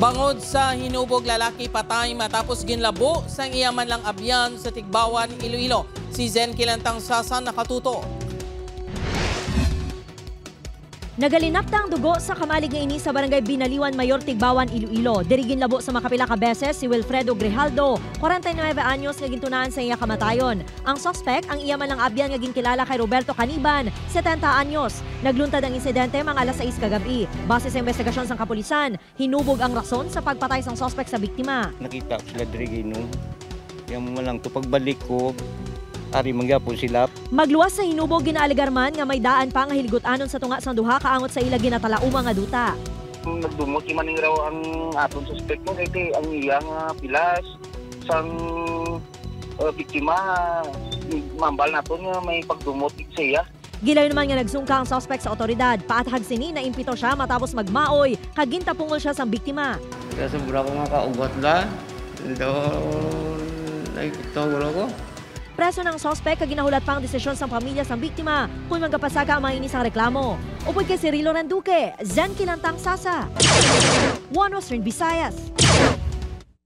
Bangod sa hinubog lalaki patay matapos ginlabo sa iyaman lang abyan sa Tigbawan, Iloilo. Si Zen Kilantang Sasa nakatuto. Nagalinapta ang dugo sa kamalig nga ini sa barangay Binaliwan, Mayor, Tigbawan, Iloilo. Dirigin labo sa makapila ka beses si Wilfredo Grijaldo, 49 anyos nga gintunaan sa iya kamatayon. Ang suspect, ang iya man lang abyan nga ginkilala kay Roberto Caniban, 70 anyos. Nagluntad ang insidente mga alas 6 kagabi. Base sa investigasyon sa kapulisan, hinubog ang rason sa pagpatay sang suspect sa biktima. Nakita ko sila dirigin nung yung malang to pagbalik ko. Ari mangyapon sila. Magluwas sa hinubog ginaaligarman nga may daan pa nga hilgut-anon sa tunga sang duha kaangot sa ila ginatalauma nga duta. Nagdumot man raw ang aton suspect mo kay ang iyang pilas sang biktima mambal naton nga may pagdumot sa iya. Gilayo naman nga nagsungka ang suspect sa otoridad. Paathag sini na impito siya matapos magmaoy kag gintapungol siya sang biktima. Kaya sobra ko nga kaugot la. Ito gulo ko. Preso ng suspect kag ginahulat pa ang desisyon sa pamilya sang biktima kung magkapasaga ang mga inisang reklamo. Upod kay Cirilo Randuque, Zen Kilantang Sasa, One Western Visayas.